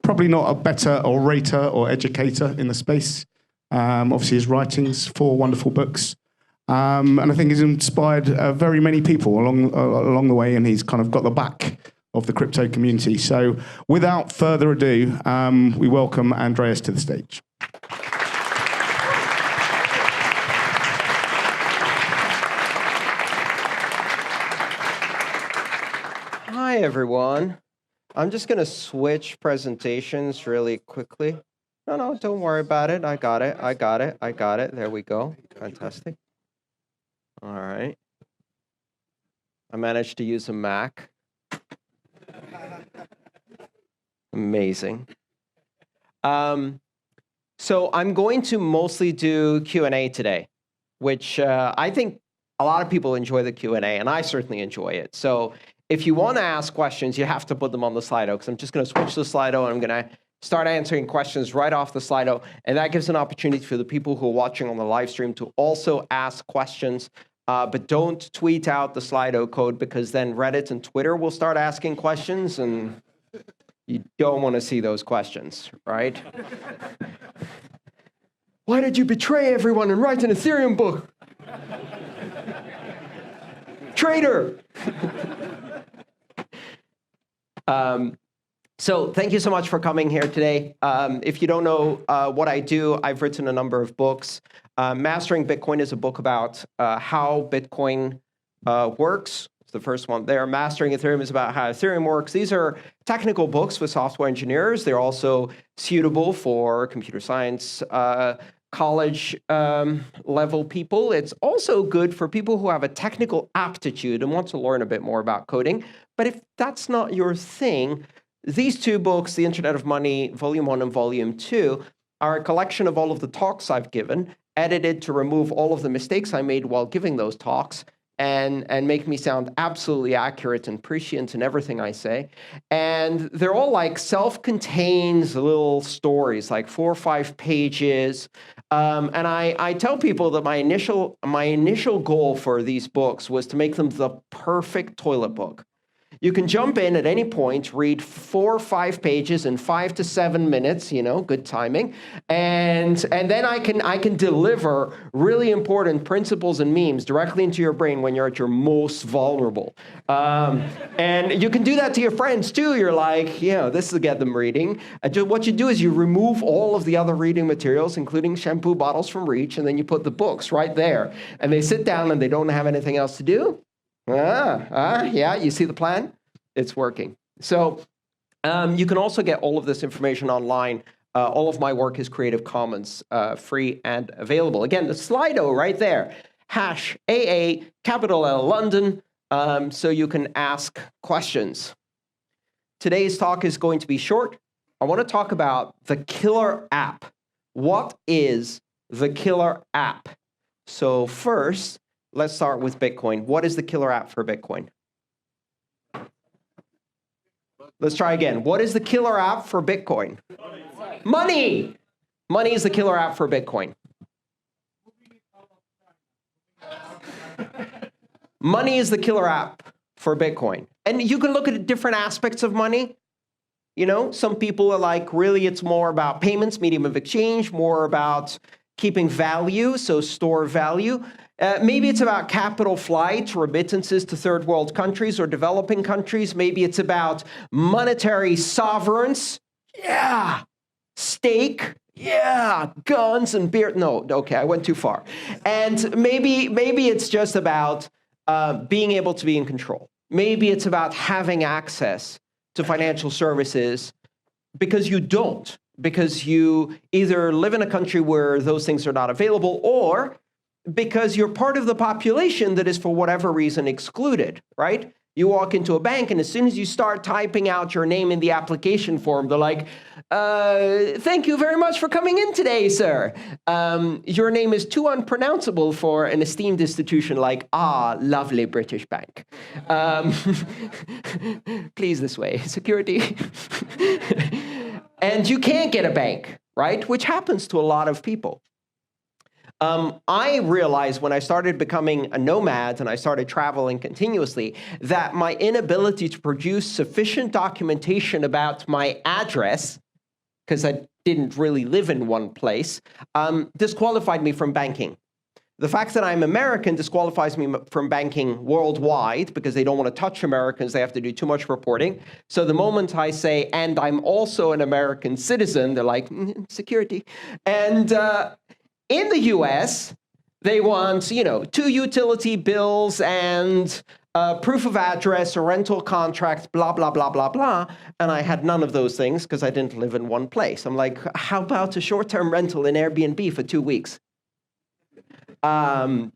probably not a better orator or educator in the space. Obviously, his writings, 4 wonderful books. And I think he's inspired very many people along the way, and he's kind of got the back of the crypto community. So without further ado, we welcome Andreas to the stage. Hi, everyone. I'm just going to switch presentations really quickly. No, don't worry about it. I got it. There we go. Fantastic. All right. I managed to use a Mac. Amazing. So I'm going to mostly do Q&A today, which I think a lot of people enjoy the Q&A, and I certainly enjoy it. So if you want to ask questions, you have to put them on the Slido, because I'm just going to switch to Slido, and I'm going to start answering questions right off the Slido. And that gives an opportunity for the people who are watching on the live stream to also ask questions. But don't tweet out the Slido code, because then Reddit and Twitter will start asking questions, and you don't want to see those questions, right? Why did you betray everyone and write an Ethereum book? Traitor! So thank you so much for coming here today. If you don't know what I do, I've written a number of books. Mastering Bitcoin is a book about how Bitcoin works. It's the first one there. Mastering Ethereum is about how Ethereum works. These are technical books for software engineers. They're also suitable for computer science college level people. It's also good for people who have a technical aptitude and want to learn a bit more about coding. But if that's not your thing, these 2 books, The Internet of Money, Volume 1 and Volume 2, are a collection of all of the talks I've given, edited to remove all of the mistakes I made while giving those talks, and make me sound absolutely accurate and prescient in everything I say. And they're all like self-contained little stories, like 4 or 5 pages. And I tell people that my initial goal for these books was to make them the perfect toilet book. You can jump in at any point, read 4 or 5 pages in 5 to 7 minutes, good timing, and then I can deliver really important principles and memes directly into your brain when you're at your most vulnerable. And you can do that to your friends too. You're like, this will get them reading. And what you do is you remove all of the other reading materials, including shampoo bottles from Reach, and then you put the books right there. And they sit down and they don't have anything else to do. Yeah, you see the plan? It's working. So you can also get all of this information online. All of my work is Creative Commons, free and available. Again, the Slido right there, #AA, capital L, London, so you can ask questions. Today's talk is going to be short. I want to talk about the killer app. What is the killer app? So first, let's start with Bitcoin. What is the killer app for Bitcoin? Let's try again. What is the killer app for Bitcoin? Money! Money is the killer app for Bitcoin. Money is the killer app for Bitcoin. And you can look at different aspects of money. Some people are like, really, it's more about payments, medium of exchange, more about keeping value, so store value. Maybe it's about capital flight, remittances to third world countries or developing countries. Maybe it's about monetary sovereigns. Yeah. Steak. Yeah. Guns and beer. No, okay, I went too far. And maybe it's just about being able to be in control. Maybe it's about having access to financial services because you don't. Because you either live in a country where those things are not available, or because you're part of the population that is, for whatever reason, excluded, right? You walk into a bank, and as soon as you start typing out your name in the application form, they're like, thank you very much for coming in today, sir. Your name is too unpronounceable for an esteemed institution like, lovely British bank. Please, this way. Security. And you can't get a bank, right? Which happens to a lot of people. I realized when I started becoming a nomad and I started traveling continuously that my inability to produce sufficient documentation about my address, because I didn't really live in one place, disqualified me from banking. The fact that I'm American disqualifies me from banking worldwide because they don't want to touch Americans. They have to do too much reporting. So the moment I say, and I'm also an American citizen, they're like, security. And in the US, they want, 2 utility bills and proof of address, a rental contract, blah, blah, blah, blah, blah. And I had none of those things because I didn't live in one place. I'm like, how about a short-term rental in Airbnb for 2 weeks?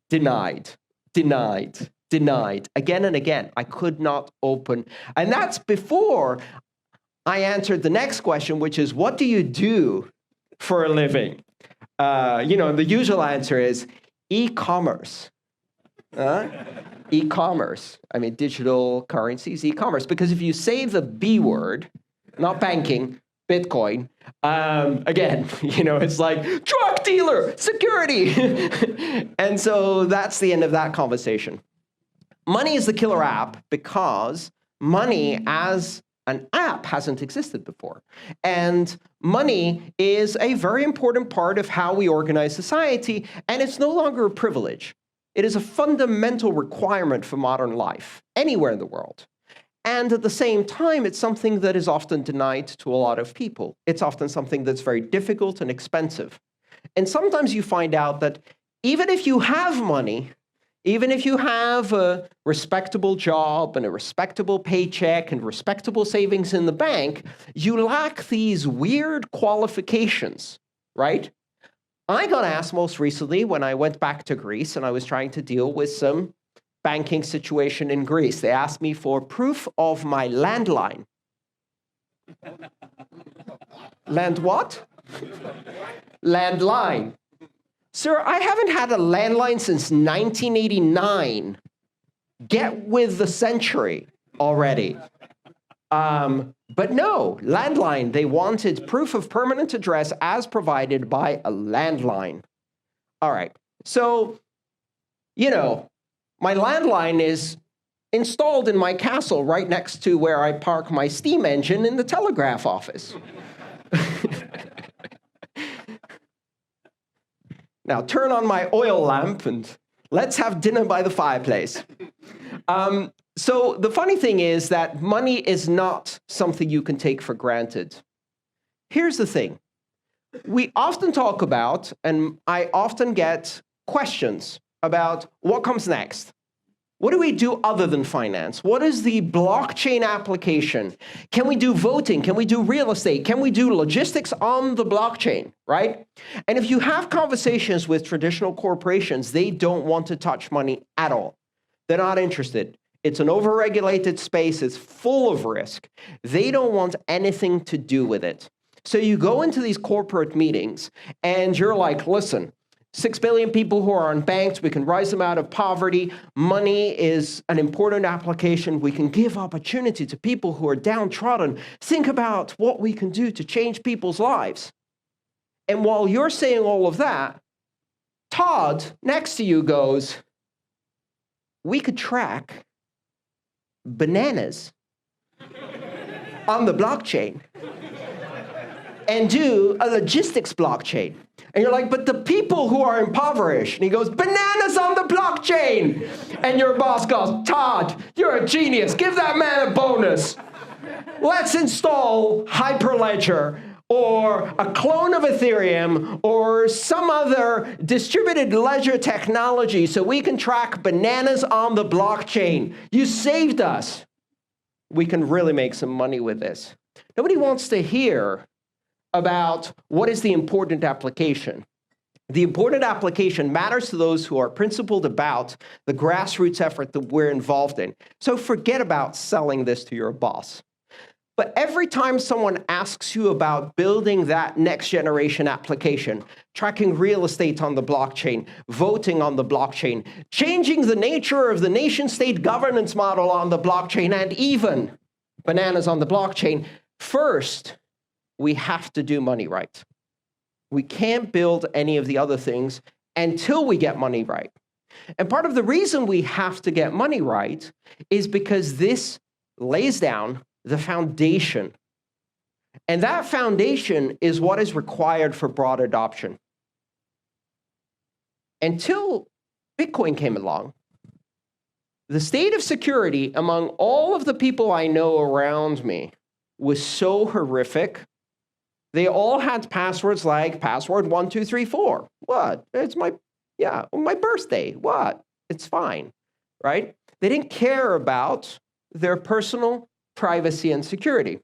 Denied, again and again. I could not open. And that's before I answered the next question, which is, what do you do for a living? The usual answer is e-commerce. E-commerce. I mean, digital currencies, e-commerce. Because if you say the B word, not banking, Bitcoin, again, it's like drug dealer, security. And so that's the end of that conversation. Money is the killer app because money as an app hasn't existed before. And money is a very important part of how we organize society, and it's no longer a privilege. It is a fundamental requirement for modern life, anywhere in the world. And at the same time, it's something that is often denied to a lot of people. It's often something that's very difficult and expensive. And sometimes you find out that even if you have money, even if you have a respectable job and a respectable paycheck and respectable savings in the bank, you lack these weird qualifications, right? I got asked most recently when I went back to Greece and I was trying to deal with some banking situation in Greece. They asked me for proof of my landline. Land what? Landline. Sir, I haven't had a landline since 1989. Get with the century already. But no, landline. They wanted proof of permanent address as provided by a landline. All right. So, my landline is installed in my castle right next to where I park my steam engine in the telegraph office. Now turn on my oil lamp and let's have dinner by the fireplace. So the funny thing is that money is not something you can take for granted. Here's the thing. We often talk about, and I often get questions about what comes next. What do we do other than finance? What is the blockchain application? Can we do voting? Can we do real estate? Can we do logistics on the blockchain, right? And if you have conversations with traditional corporations, they don't want to touch money at all. They're not interested. It's an overregulated space. It's full of risk. They don't want anything to do with it. So you go into these corporate meetings and you're like, listen, 6 billion people who are unbanked, we can rise them out of poverty. Money is an important application. We can give opportunity to people who are downtrodden. Think about what we can do to change people's lives. And while you're saying all of that, Todd next to you goes, we could track bananas on the blockchain and do a logistics blockchain. And you're like, but the people who are impoverished. And he goes, bananas on the blockchain. And your boss goes, Todd, you're a genius. Give that man a bonus. Let's install Hyperledger or a clone of Ethereum or some other distributed ledger technology so we can track bananas on the blockchain. You saved us. We can really make some money with this. Nobody wants to hear about what is the important application. The important application matters to those who are principled about the grassroots effort that we're involved in. So forget about selling this to your boss. But every time someone asks you about building that next generation application, tracking real estate on the blockchain, voting on the blockchain, changing the nature of the nation-state governance model on the blockchain, and even bananas on the blockchain, first, we have to do money right. We can't build any of the other things until we get money right. And part of the reason we have to get money right is because this lays down the foundation And that foundation is what is required for broad adoption. Until Bitcoin came along, the state of security among all of the people I know around me was so horrific. They all had passwords like password 1234. What? It's my birthday. What? It's fine, right? They didn't care about their personal privacy and security.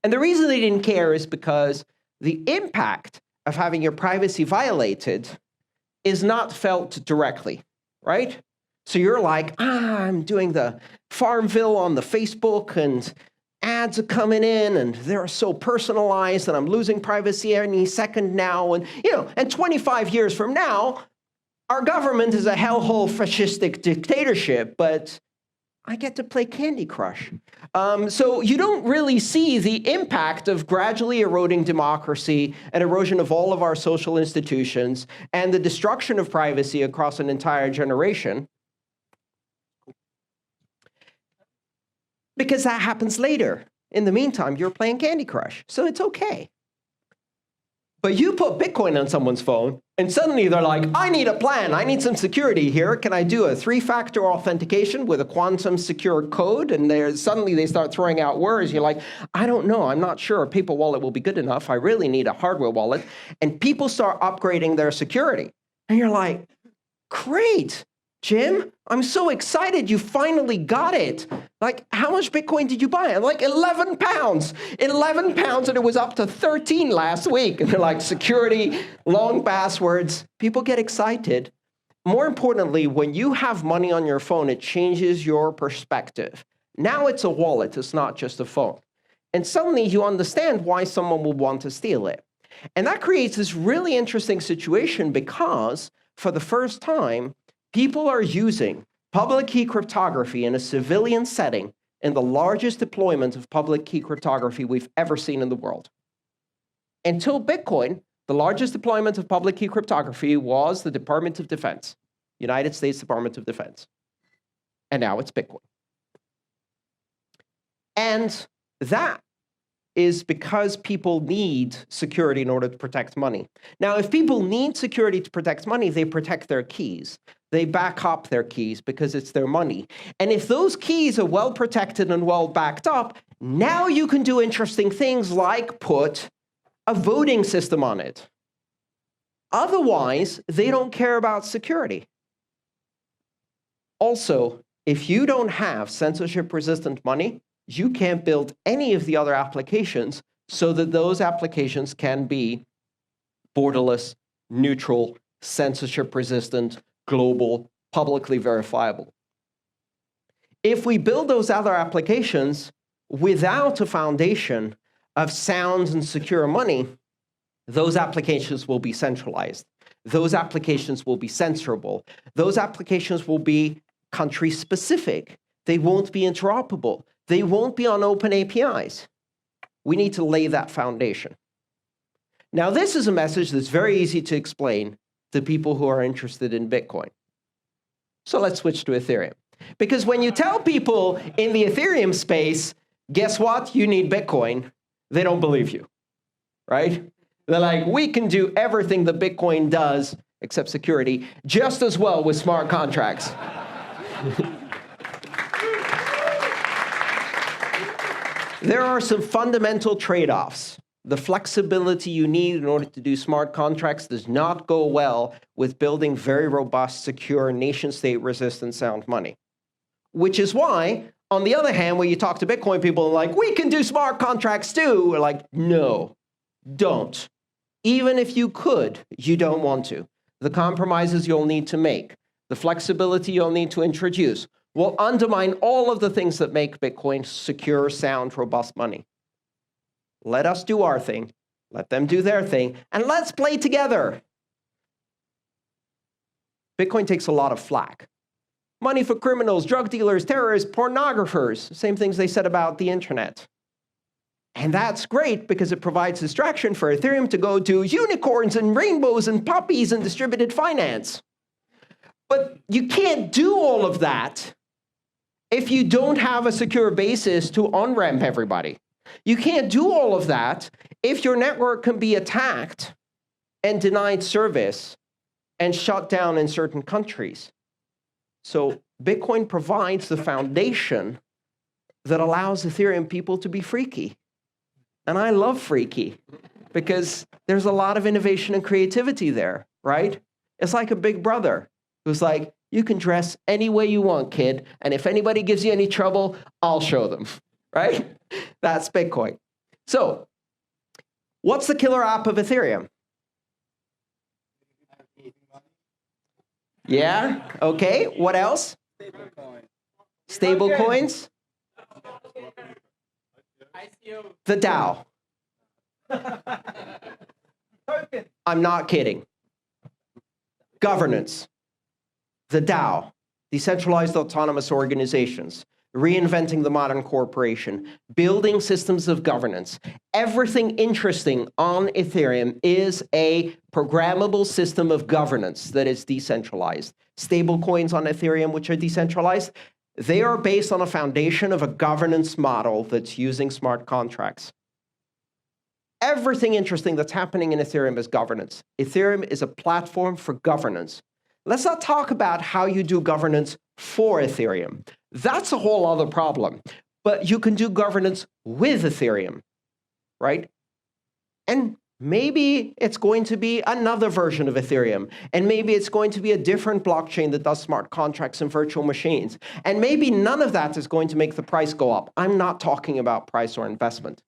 And the reason they didn't care is because the impact of having your privacy violated is not felt directly, right? So you're like, I'm doing the Farmville on the Facebook, and ads are coming in, and they're so personalized, and I'm losing privacy any second now. And, and 25 years from now, our government is a hellhole fascistic dictatorship, but I get to play Candy Crush. So you don't really see the impact of gradually eroding democracy and erosion of all of our social institutions and the destruction of privacy across an entire generation, because that happens later. In the meantime, you're playing Candy Crush, so it's okay. But you put Bitcoin on someone's phone, and suddenly they're like, I need a plan. I need some security here. Can I do a 3-factor authentication with a quantum secure code? And suddenly they start throwing out words. You're like, I don't know. I'm not sure a paper wallet will be good enough. I really need a hardware wallet. And people start upgrading their security. And you're like, great, Jim, I'm so excited you finally got it. Like, how much Bitcoin did you buy? Like 11 pounds. 11 pounds, and it was up to 13 last week. And they're like, security, long passwords. People get excited. More importantly, when you have money on your phone, it changes your perspective. Now it's a wallet. It's not just a phone. And suddenly you understand why someone would want to steal it. And that creates this really interesting situation because, for the first time, people are using public key cryptography in a civilian setting in the largest deployment of public key cryptography we've ever seen in the world. Until Bitcoin, the largest deployment of public key cryptography was the Department of Defense, United States Department of Defense. And now it's Bitcoin. And that is because people need security in order to protect money. Now, if people need security to protect money, they protect their keys. They back up their keys because it's their money. And if those keys are well protected and well backed up, now you can do interesting things like put a voting system on it. Otherwise, they don't care about security. Also, if you don't have censorship-resistant money, you can't build any of the other applications so that those applications can be borderless, neutral, censorship-resistant, global, publicly verifiable. If we build those other applications without a foundation of sound and secure money, those applications will be centralized. Those applications will be censorable. Those applications will be country-specific. They won't be interoperable. They won't be on open APIs. We need to lay that foundation. Now, this is a message that's very easy to explain to people who are interested in Bitcoin. So let's switch to Ethereum. Because when you tell people in the Ethereum space, guess what? You need Bitcoin, they don't believe you, right? They're like, we can do everything that Bitcoin does, except security, just as well with smart contracts. There are some fundamental trade-offs. The flexibility you need in order to do smart contracts does not go well with building very robust, secure, nation-state resistant sound money. Which is why, on the other hand, when you talk to Bitcoin people, like, we can do smart contracts too. We're like, no, don't. Even if you could, you don't want to. The compromises you'll need to make, the flexibility you'll need to introduce, will undermine all of the things that make Bitcoin secure, sound, robust money. Let us do our thing, let them do their thing, and let's play together. Bitcoin takes a lot of flack. Money for criminals, drug dealers, terrorists, pornographers, same things they said about the internet. And that's great because it provides distraction for Ethereum to go to unicorns and rainbows and puppies and distributed finance. But you can't do all of that if you don't have a secure basis to on-ramp everybody. You can't do all of that if your network can be attacked and denied service and shut down in certain countries. So Bitcoin provides the foundation that allows Ethereum people to be freaky. And I love freaky because there's a lot of innovation and creativity there, right? It's like a big brother who's like, you can dress any way you want, kid, and if anybody gives you any trouble, I'll show them, right? That's Bitcoin. So what's the killer app of Ethereum? Yeah, okay, what else? Stable coins. The DAO. I'm not kidding. Governance. The DAO. Decentralized autonomous organizations. Reinventing the modern corporation. Building systems of governance. Everything interesting on Ethereum is a programmable system of governance that is decentralized. Stable coins on Ethereum, which are decentralized, they are based on a foundation of a governance model that's using smart contracts. Everything interesting that's happening in Ethereum is governance. Ethereum is a platform for governance. Let's not talk about how you do governance for Ethereum. That's a whole other problem. But you can do governance with Ethereum, right? And maybe it's going to be another version of Ethereum. And maybe it's going to be a different blockchain that does smart contracts and virtual machines. And maybe none of that is going to make the price go up. I'm not talking about price or investment.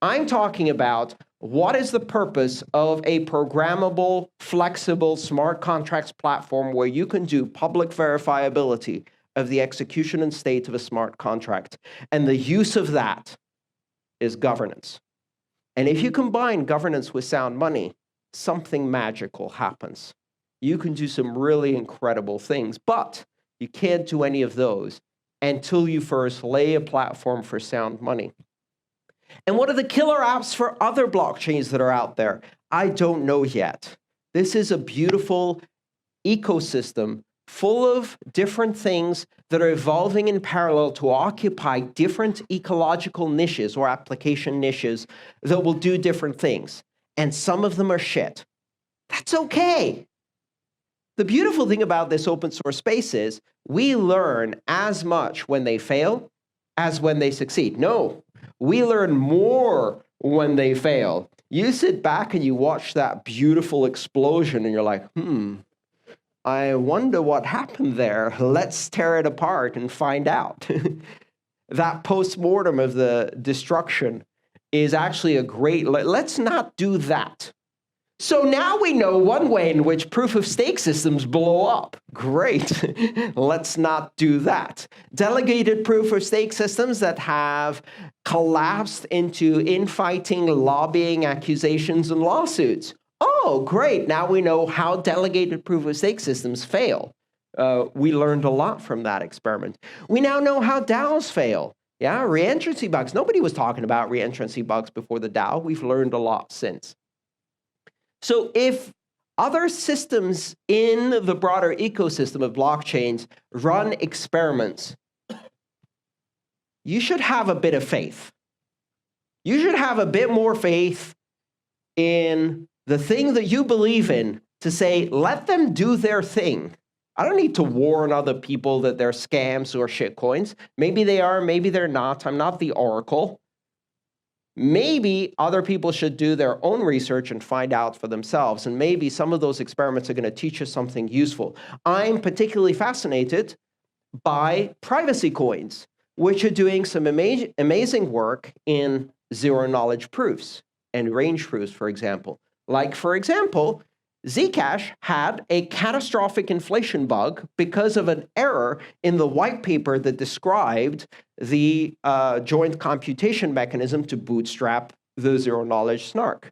I'm talking about what is the purpose of a programmable, flexible, smart contracts platform where you can do public verifiability of the execution and state of a smart contract. And the use of that is governance. And if you combine governance with sound money, something magical happens. You can do some really incredible things, but you can't do any of those until you first lay a platform for sound money. And what are the killer apps for other blockchains that are out there? I don't know yet. This is a beautiful ecosystem full of different things that are evolving in parallel to occupy different ecological niches or application niches that will do different things. And some of them are shit. That's okay. The beautiful thing about this open source space is we learn as much when they fail as when they succeed. No, we learn more when they fail. You sit back and you watch that beautiful explosion and you're like, I wonder what happened there. Let's tear it apart and find out. That post-mortem of the destruction is actually a great, let's not do that. So now we know one way in which proof-of-stake systems blow up. Great. Let's not do that. Delegated proof-of-stake systems that have collapsed into infighting, lobbying, accusations, and lawsuits. Oh, great. Now we know how delegated proof-of-stake systems fail. We learned a lot from that experiment. We now know how DAOs fail. Yeah, reentrancy bugs. Nobody was talking about reentrancy bugs before the DAO. We've learned a lot since. So if other systems in the broader ecosystem of blockchains run experiments, you should have a bit of faith. You should have a bit more faith in the thing that you believe in to say, let them do their thing. I don't need to warn other people that they're scams or shitcoins. Maybe they are, maybe they're not. I'm not the oracle. Maybe other people should do their own research and find out for themselves. And maybe some of those experiments are going to teach us something useful. I'm particularly fascinated by privacy coins, which are doing some amazing work in zero-knowledge proofs and range proofs, for example. Like, for example, Zcash had a catastrophic inflation bug because of an error in the white paper that described the joint computation mechanism to bootstrap the zero-knowledge snark.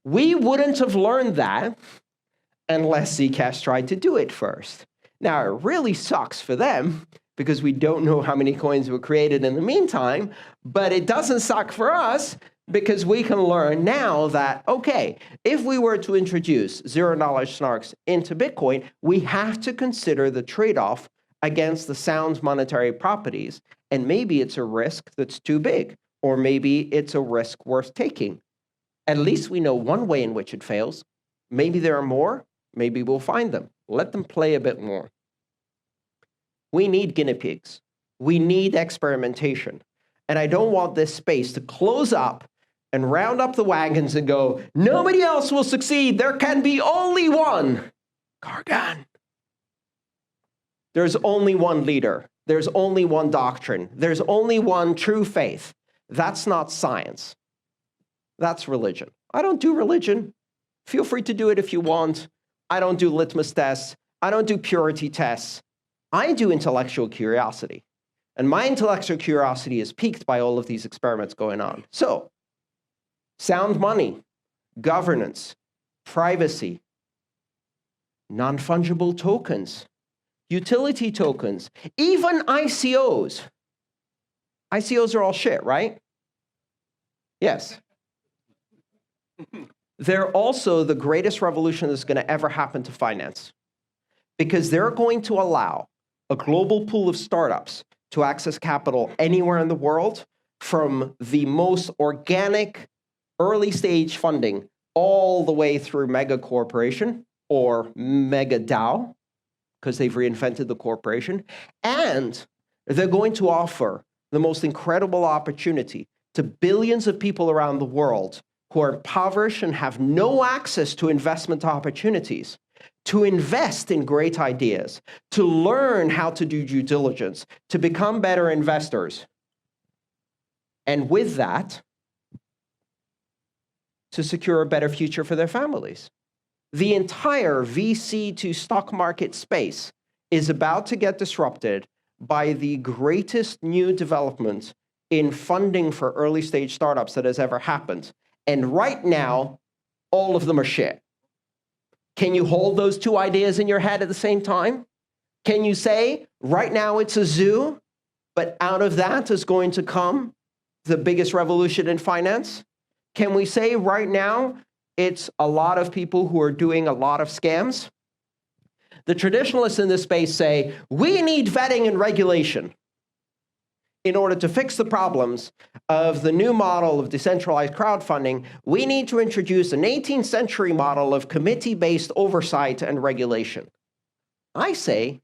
We wouldn't have learned that unless Zcash tried to do it first. Now, it really sucks for them because we don't know how many coins were created in the meantime, but it doesn't suck for us because we can learn now that, okay, if we were to introduce zero-knowledge snarks into Bitcoin, we have to consider the trade-off against the sound monetary properties. And maybe it's a risk that's too big. or maybe it's a risk worth taking. At least we know one way in which it fails. Maybe there are more. Maybe we'll find them. Let them play a bit more. We need guinea pigs. We need experimentation. And I don't want this space to close up and round up the wagons and go, nobody else will succeed. There can be only one. Gargan. There's only one leader. There's only one doctrine. There's only one true faith. That's not science. That's religion. I don't do religion. Feel free to do it if you want. I don't do litmus tests. I don't do purity tests. I do intellectual curiosity. And my intellectual curiosity is piqued by all of these experiments going on. So, sound money, governance, privacy, non-fungible tokens, utility tokens, even ICOs. ICOs are all shit, right? Yes. They're also the greatest revolution that's going to ever happen to finance, because they're going to allow a global pool of startups to access capital anywhere in the world, from the most organic early stage funding all the way through mega corporation or mega DAO, because they've reinvented the corporation. And they're going to offer the most incredible opportunity to billions of people around the world who are impoverished and have no access to investment opportunities, to invest in great ideas, to learn how to do due diligence, to become better investors. And with that, to secure a better future for their families. The entire VC to stock market space is about to get disrupted by the greatest new development in funding for early stage startups that has ever happened. And right now, all of them are shit. Can you hold those two ideas in your head at the same time? Can you say, right now it's a zoo, but out of that is going to come the biggest revolution in finance? Can we say right now it's a lot of people who are doing a lot of scams? The traditionalists in this space say, we need vetting and regulation in order to fix the problems of the new model of decentralized crowdfunding. We need to introduce an 18th century model of committee-based oversight and regulation. I say,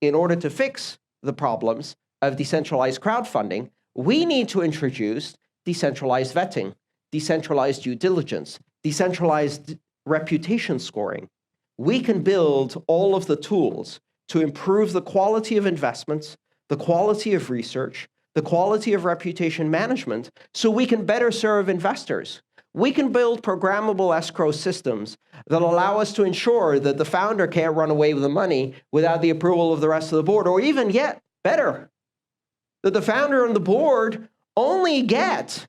in order to fix the problems of decentralized crowdfunding, we need to introduce decentralized vetting, decentralized due diligence, decentralized reputation scoring. We can build all of the tools to improve the quality of investments, the quality of research, the quality of reputation management, so we can better serve investors. We can build programmable escrow systems that allow us to ensure that the founder can't run away with the money without the approval of the rest of the board, or even yet better, that the founder and the board only get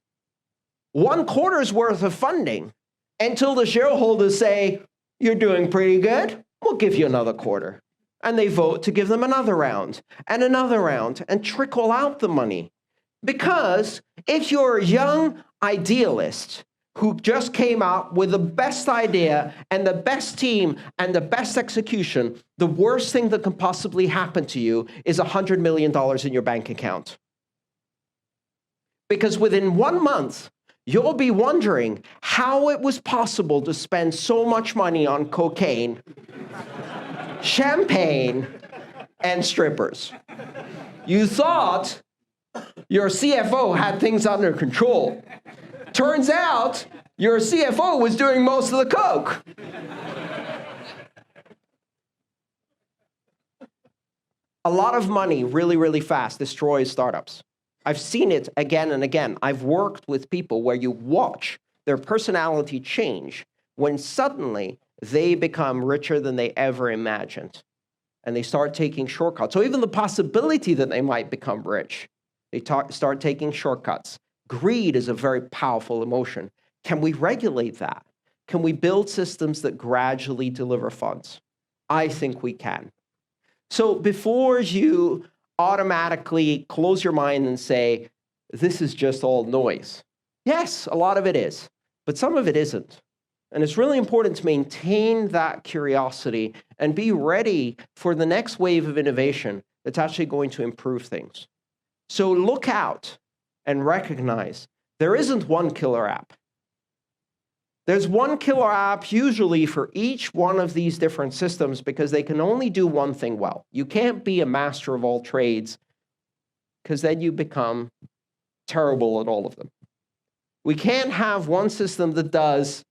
1/4's worth of funding until the shareholders say, you're doing pretty good, we'll give you another quarter. And they vote to give them another round, and trickle out the money. Because if you're a young idealist who just came up with the best idea and the best team and the best execution, the worst thing that can possibly happen to you is $100 million in your bank account. Because within 1 month, you'll be wondering how it was possible to spend so much money on cocaine, champagne, and strippers. You thought your CFO had things under control. Turns out your CFO was doing most of the coke. A lot of money really, really fast destroys startups. I've seen it again and again. I've worked with people where you watch their personality change when suddenly they become richer than they ever imagined. And they start taking shortcuts. So even the possibility that they might become rich, they start taking shortcuts. Greed is a very powerful emotion. Can we regulate that? Can we build systems that gradually deliver funds? I think we can. So before you automatically close your mind and say, this is just all noise. Yes, a lot of it is, but some of it isn't. And it's really important to maintain that curiosity and be ready for the next wave of innovation that's actually going to improve things. So look out and recognize There isn't one killer app. There's one killer app usually for each one of these different systems because they can only do one thing well. You can't be a master of all trades because then you become terrible at all of them. We can't have one system that does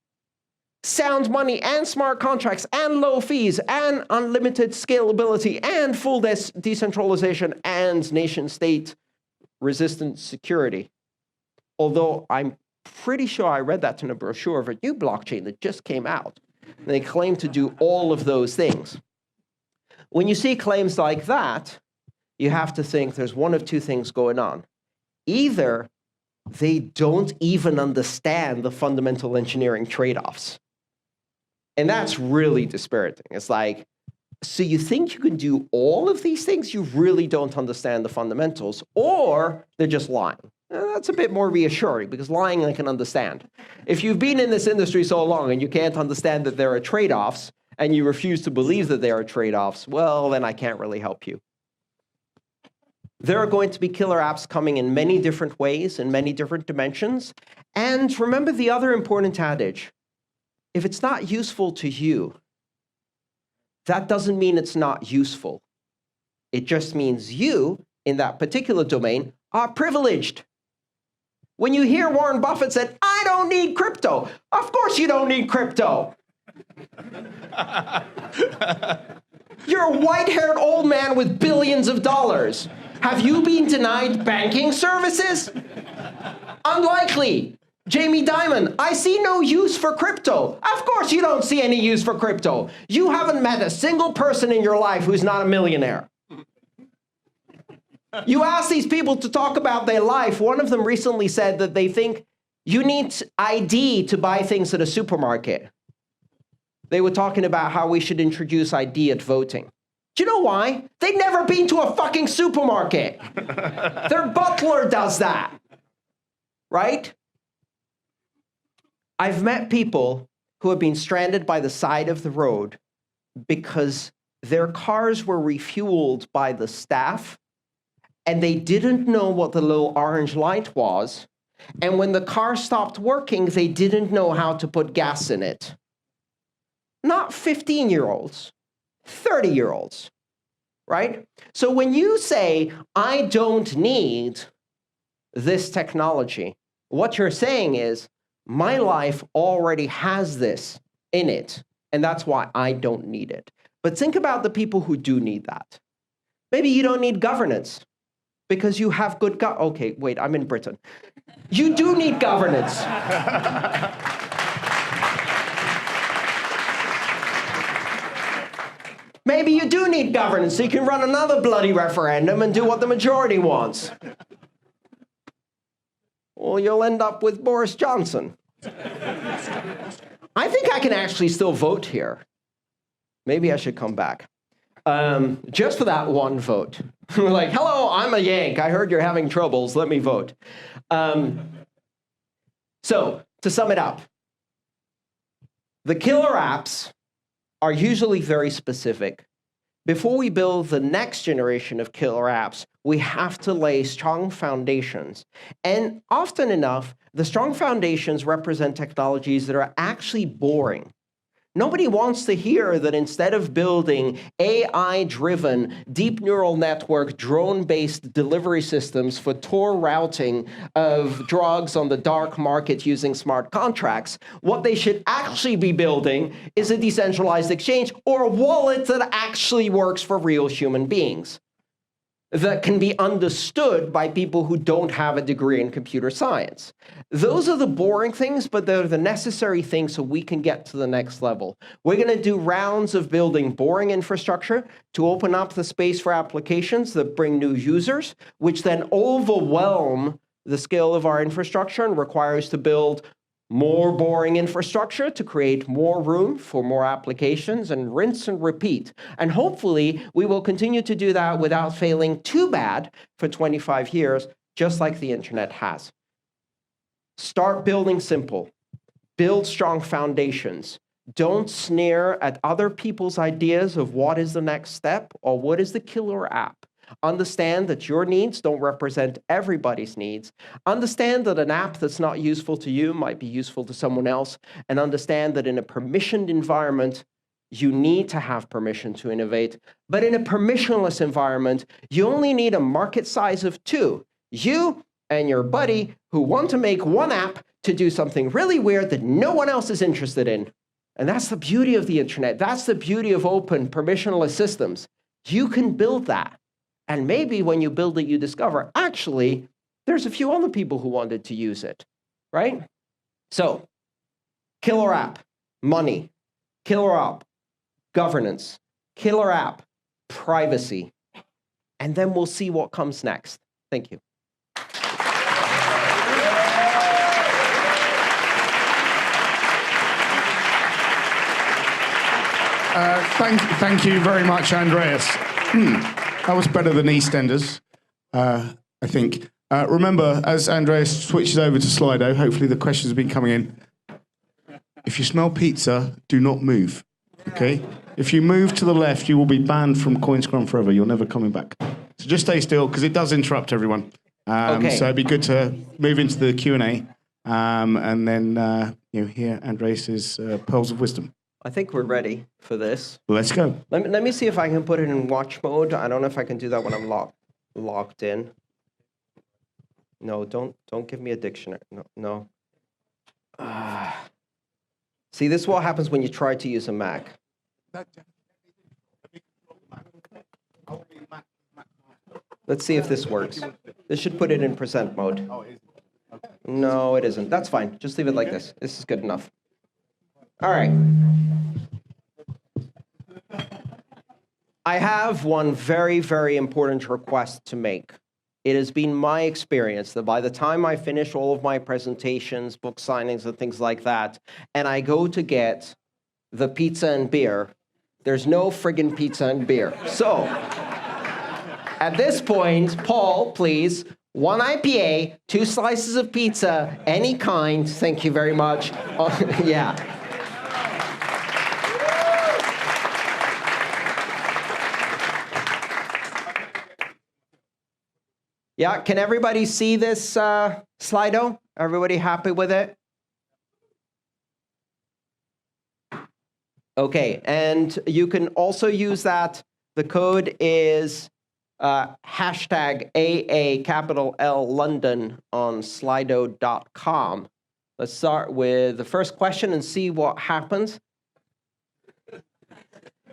sound money and smart contracts and low fees and unlimited scalability and full decentralization and nation-state resistant security. Although I'm pretty sure I read that in a brochure of a new blockchain that just came out. And they claim to do all of those things. When you see claims like that, you have to think there's one of two things going on. Either they don't even understand the fundamental engineering trade-offs. And that's really dispiriting. It's like, so you think you can do all of these things? You really don't understand the fundamentals, or they're just lying. That's a bit more reassuring, because lying I can understand. If you've been in this industry so long and you can't understand that there are trade-offs, and you refuse to believe that there are trade-offs, well, then I can't really help you. There are going to be killer apps coming in many different ways, in many different dimensions. And remember the other important adage. If it's not useful to you, that doesn't mean it's not useful. It just means you, in that particular domain, are privileged. When you hear Warren Buffett said, I don't need crypto, of course you don't need crypto. You're a white-haired old man with billions of dollars. Have you been denied banking services? Unlikely. Jamie Dimon, I see no use for crypto. Of course you don't see any use for crypto. You haven't met a single person in your life who's not a millionaire. You ask these people to talk about their life. One of them recently said that they think you need ID to buy things at a supermarket. They were talking about how we should introduce ID at voting. Do you know why? They've never been to a fucking supermarket. Their butler does that, right? I've met people who have been stranded by the side of the road because their cars were refueled by the staff and they didn't know what the little orange light was. And when the car stopped working, they didn't know how to put gas in it. Not 15-year-olds, 30-year-olds, right? So when you say, I don't need this technology, what you're saying is, my life already has this in it, and that's why I don't need it. But think about the people who do need that. Maybe you don't need governance because you have good okay, wait, I'm in Britain. You do need governance. Maybe you do need governance so you can run another bloody referendum and do what the majority wants. Well, you'll end up with Boris Johnson. I think I can actually still vote here. Maybe I should come back. Just for that one vote. We're like, hello, I'm a Yank. I heard you're having troubles. Let me vote. So, to sum it up, the killer apps are usually very specific. Before we build the next generation of killer apps, we have to lay strong foundations. And often enough, the strong foundations represent technologies that are actually boring. Nobody wants to hear that instead of building AI-driven, deep neural network, drone-based delivery systems for Tor routing of drugs on the dark market using smart contracts, what they should actually be building is a decentralized exchange or a wallet that actually works for real human beings, that can be understood by people who don't have a degree in computer science. Those are the boring things, but they're the necessary things so we can get to the next level. We're going to do rounds of building boring infrastructure to open up the space for applications that bring new users, which then overwhelm the scale of our infrastructure and require us to build more boring infrastructure to create more room for more applications and rinse and repeat. And hopefully, we will continue to do that without failing too bad for 25 years, just like the internet has. Start building simple. Build strong foundations. Don't sneer at other people's ideas of what is the next step or what is the killer app. Understand that your needs don't represent everybody's needs. Understand that an app that's not useful to you might be useful to someone else. And understand that in a permissioned environment, you need to have permission to innovate. But in a permissionless environment, you only need a market size of 2. You and your buddy who want to make one app to do something really weird that no one else is interested in. And that's the beauty of the internet. That's the beauty of open, permissionless systems. You can build that. And maybe when you build it, you discover, actually, there's a few other people who wanted to use it, right? So, killer app, money. Killer app, governance. Killer app, privacy. And then we'll see what comes next. Thank you. Thank you very much, Andreas. That was better than EastEnders, I think. Remember, as Andreas switches over to Slido, hopefully the questions have been coming in. If you smell pizza, do not move, okay? If you move to the left, you will be banned from Coinscrum forever. You're never coming back. So just stay still, because it does interrupt everyone. Okay. So it'd be good to move into the Q&A, and then hear Andreas's pearls of wisdom. I think we're ready for this. Let's go. Let me see if I can put it in watch mode. I don't know if I can do that when I'm logged in. No, don't give me a dictionary. No. See, this is what happens when you try to use a Mac. Let's see if this works. This should put it in present mode. No, it isn't. That's fine. Just leave it like this. This is good enough. All right. I have one very, very important request to make. It has been my experience that by the time I finish all of my presentations, book signings, and things like that, and I go to get the pizza and beer, there's no friggin' pizza and beer. So, at this point, Paul, please, 1 IPA, 2 slices of pizza, any kind. Thank you very much. Yeah. Yeah, can everybody see this Slido? Everybody happy with it? Okay, and you can also use that. The code is hashtag AA capital L London on slido.com. Let's start with the first question and see what happens.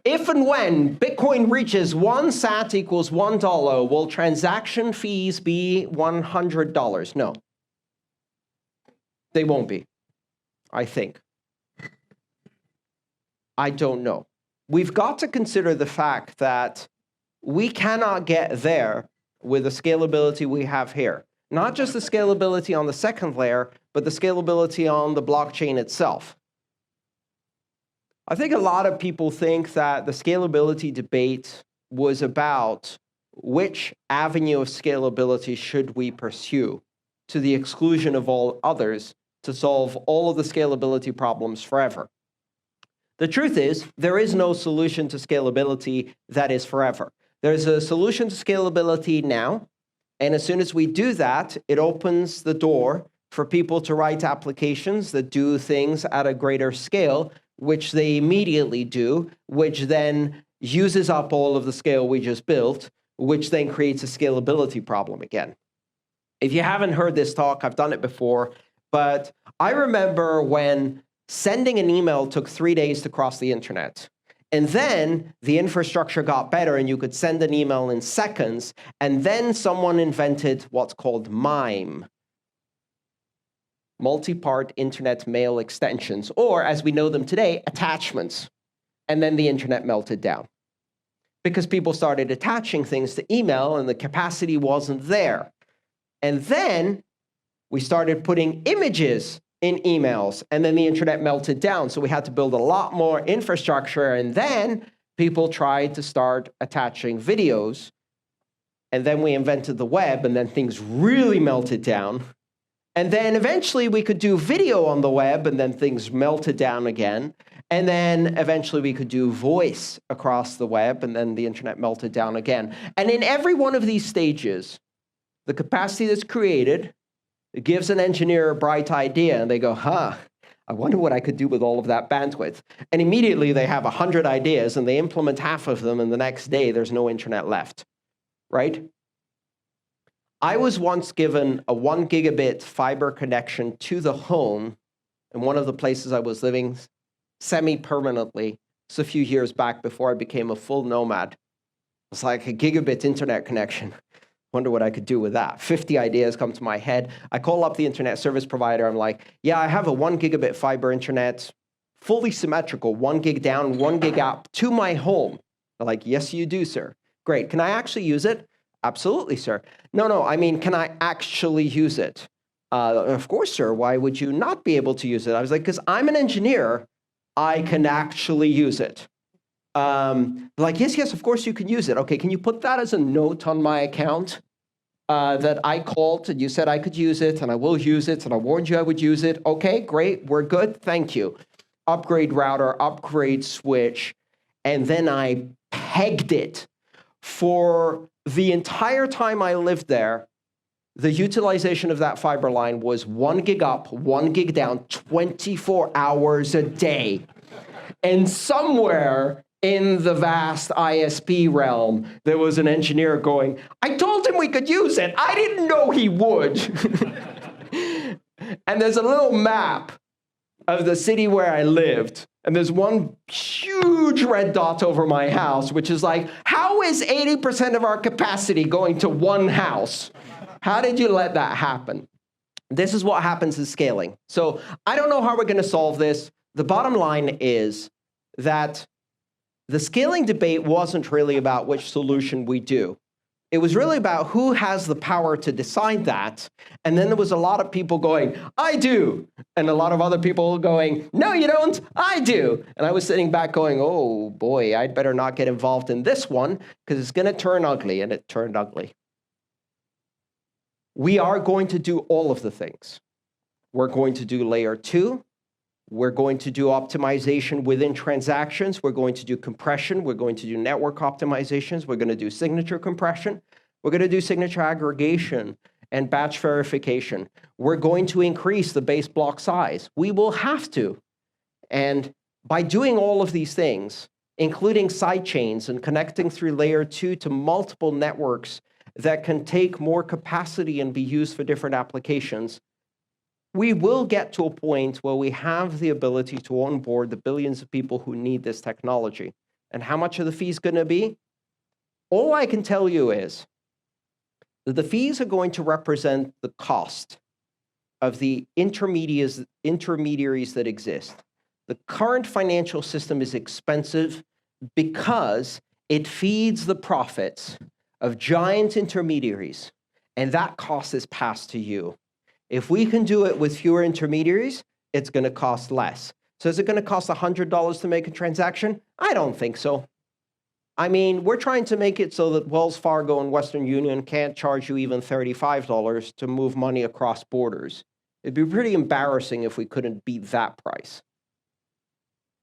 If and when Bitcoin reaches 1 sat equals $1, will transaction fees be $100? No. They won't be, I think. I don't know. We've got to consider the fact that we cannot get there with the scalability we have here. Not just the scalability on the second layer, but the scalability on the blockchain itself. I think a lot of people think that the scalability debate was about which avenue of scalability should we pursue to the exclusion of all others to solve all of the scalability problems forever. The truth is, there is no solution to scalability that is forever. There's a solution to scalability now, and as soon as we do that, it opens the door for people to write applications that do things at a greater scale, which they immediately do, which then uses up all of the scale we just built, which then creates a scalability problem again. If you haven't heard this talk, I've done it before, but I remember when sending an email took 3 days to cross the internet. And then the infrastructure got better and you could send an email in seconds, and then someone invented what's called MIME. Multi-part internet mail extensions, or as we know them today, attachments. And then the internet melted down because people started attaching things to email and the capacity wasn't there. And then we started putting images in emails, and then the internet melted down. So we had to build a lot more infrastructure, and then people tried to start attaching videos. And then we invented the web, and then things really melted down. And then eventually we could do video on the web, and then things melted down again. And then eventually we could do voice across the web, and then the internet melted down again. And in every one of these stages, the capacity that's created gives an engineer a bright idea, and they go, I wonder what I could do with all of that bandwidth. And immediately they have 100 ideas, and they implement half of them, and the next day there's no internet left, right? I was once given a 1 gigabit fiber connection to the home in one of the places I was living semi-permanently. It's a few years back before I became a full nomad. It's like a gigabit internet connection. Wonder what I could do with that. 50 ideas come to my head. I call up the internet service provider. I'm like, yeah, I have a 1 gigabit fiber internet, fully symmetrical, 1 gig down, 1 gig up to my home. They're like, yes, you do, sir. Great. Can I actually use it? Absolutely, sir. No, I mean, can I actually use it? Of course, sir. Why would you not be able to use it? I was like, because I'm an engineer. I can actually use it. Like, yes, of course you can use it. Okay, can you put that as a note on my account that I called and you said I could use it and I will use it and I warned you I would use it? Okay, great, we're good, thank you. Upgrade router, upgrade switch, and then I pegged it. For the entire time I lived there, the utilization of that fiber line was 1 gig up, 1 gig down, 24 hours a day. And somewhere in the vast ISP realm, there was an engineer going, I told him we could use it. I didn't know he would. And there's a little map of the city where I lived. And there's one huge red dot over my house, which is like, how is 80% of our capacity going to one house? How did you let that happen? This is what happens in scaling. So I don't know how we're going to solve this. The bottom line is that the scaling debate wasn't really about which solution we do. It was really about who has the power to decide that. And then there was a lot of people going, I do. And a lot of other people going, no, you don't, I do. And I was sitting back going, oh boy, I'd better not get involved in this one because it's going to turn ugly. And it turned ugly. We are going to do all of the things. We're going to do layer 2. We're going to do optimization within transactions. We're going to do compression. We're going to do network optimizations. We're going to do signature compression. We're going to do signature aggregation and batch verification. We're going to increase the base block size. We will have to. And by doing all of these things, including side chains and connecting through layer 2 to multiple networks that can take more capacity and be used for different applications, we will get to a point where we have the ability to onboard the billions of people who need this technology. And how much are the fees going to be? All I can tell you is that the fees are going to represent the cost of the intermediaries that exist. The current financial system is expensive because it feeds the profits of giant intermediaries, and that cost is passed to you. If we can do it with fewer intermediaries, it's going to cost less. So is it going to cost $100 to make a transaction? I don't think so. I mean, we're trying to make it so that Wells Fargo and Western Union can't charge you even $35 to move money across borders. It'd be pretty embarrassing if we couldn't beat that price.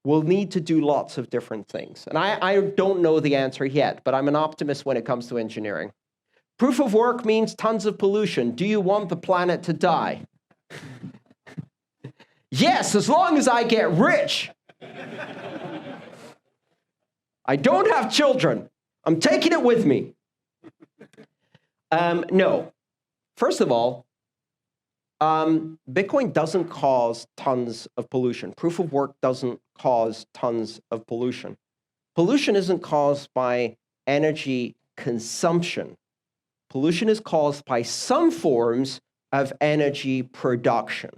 We'll need to do lots of different things. And I don't know the answer yet, but I'm an optimist when it comes to engineering. Proof of work means tons of pollution. Do you want the planet to die? Yes, as long as I get rich. I don't have children. I'm taking it with me. No. First of all, Bitcoin doesn't cause tons of pollution. Proof of work doesn't cause tons of pollution. Pollution isn't caused by energy consumption. Pollution is caused by some forms of energy production.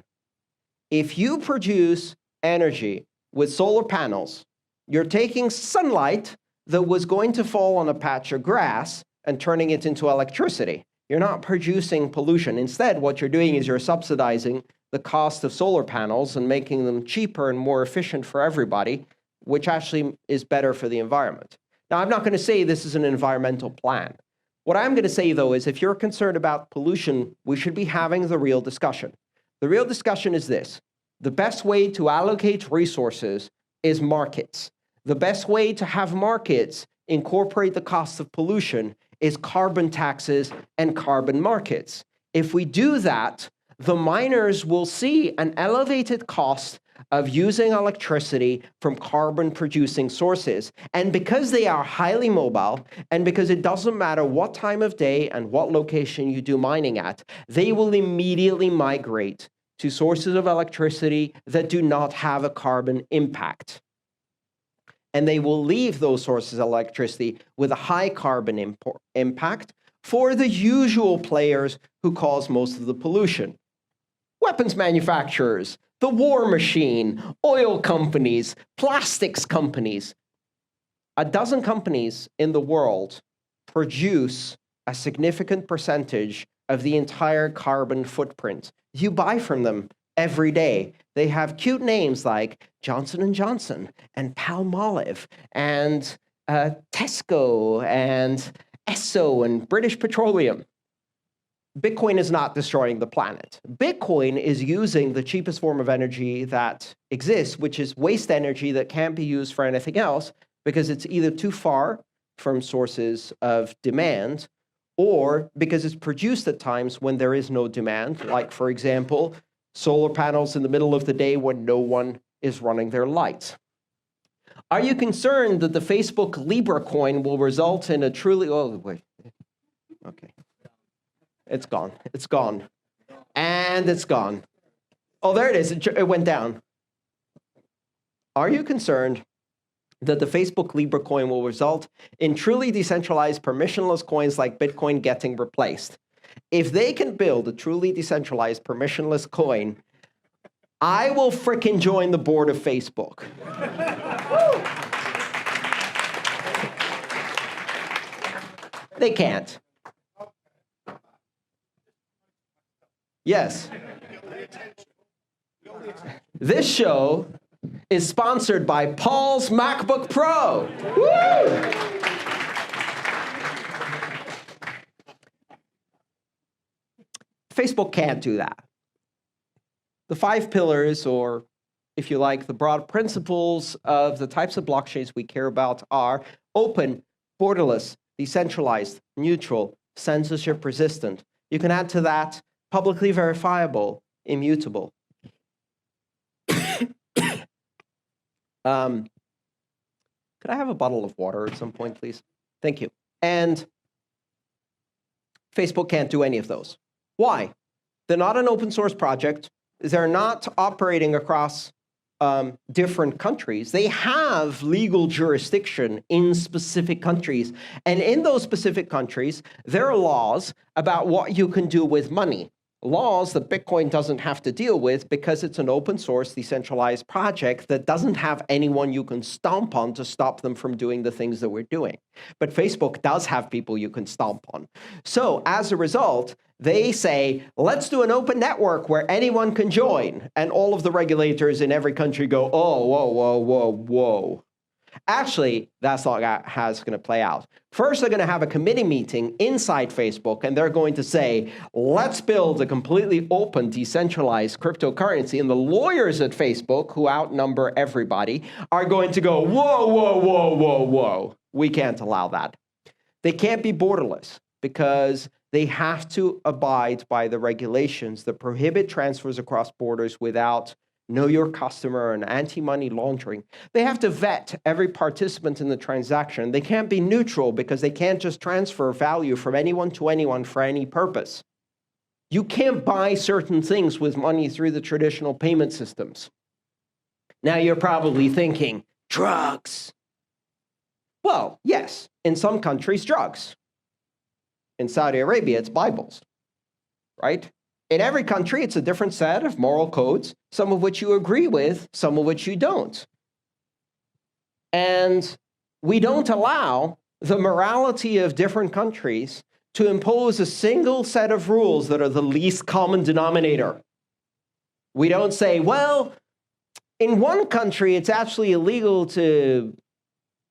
If you produce energy with solar panels, you're taking sunlight that was going to fall on a patch of grass and turning it into electricity. You're not producing pollution. Instead, what you're doing is you're subsidizing the cost of solar panels and making them cheaper and more efficient for everybody, which actually is better for the environment. Now, I'm not going to say this is an environmental plan. What I'm going to say, though, is if you're concerned about pollution, we should be having the real discussion. The real discussion is this. The best way to allocate resources is markets. The best way to have markets incorporate the cost of pollution is carbon taxes and carbon markets. If we do that, the miners will see an elevated cost of using electricity from carbon-producing sources. And because they are highly mobile, and because it doesn't matter what time of day and what location you do mining at, they will immediately migrate to sources of electricity that do not have a carbon impact. And they will leave those sources of electricity with a high carbon impact for the usual players who cause most of the pollution. Weapons manufacturers, the war machine, oil companies, plastics companies. A dozen companies in the world produce a significant percentage of the entire carbon footprint. You buy from them every day. They have cute names like Johnson & Johnson and Palmolive and Tesco and Esso and British Petroleum. Bitcoin is not destroying the planet. Bitcoin is using the cheapest form of energy that exists, which is waste energy that can't be used for anything else because it's either too far from sources of demand or because it's produced at times when there is no demand, like, for example, solar panels in the middle of the day when no one is running their lights. Are you concerned that the Facebook Libra coin will result in a truly... Oh, wait. Okay. It's gone. It's gone. And it's gone. Oh, there it is. It went down. Are you concerned that the Facebook Libra coin will result in truly decentralized permissionless coins like Bitcoin getting replaced? If they can build a truly decentralized permissionless coin, I will frickin' join the board of Facebook. They can't. Yes. This show is sponsored by Paul's MacBook Pro. Woo! Facebook can't do that. The 5 pillars, or if you like, the broad principles of the types of blockchains we care about are open, borderless, decentralized, neutral, censorship resistant. You can add to that publicly verifiable, immutable. Could I have a bottle of water at some point, please? Thank you. And Facebook can't do any of those. Why? They're not an open source project. They're not operating across different countries. They have legal jurisdiction in specific countries. And in those specific countries, there are laws about what you can do with money. Laws that Bitcoin doesn't have to deal with because it's an open source, decentralized project that doesn't have anyone you can stomp on to stop them from doing the things that we're doing. But Facebook does have people you can stomp on. So as a result, they say, let's do an open network where anyone can join. And all of the regulators in every country go, oh, whoa, whoa, whoa, whoa. Actually, that's not how it's going to play out. First, they're going to have a committee meeting inside Facebook, and they're going to say, let's build a completely open, decentralized cryptocurrency. And the lawyers at Facebook, who outnumber everybody, are going to go, whoa, whoa, whoa, whoa, whoa. We can't allow that. They can't be borderless because they have to abide by the regulations that prohibit transfers across borders without know your customer and anti-money laundering. They have to vet every participant in the transaction. They can't be neutral because they can't just transfer value from anyone to anyone for any purpose. You can't buy certain things with money through the traditional payment systems. Now you're probably thinking, drugs. Well, yes, in some countries, drugs. In Saudi Arabia, it's Bibles, right? In every country, it's a different set of moral codes, some of which you agree with, some of which you don't. And we don't allow the morality of different countries to impose a single set of rules that are the least common denominator. We don't say, well, in one country, it's actually illegal to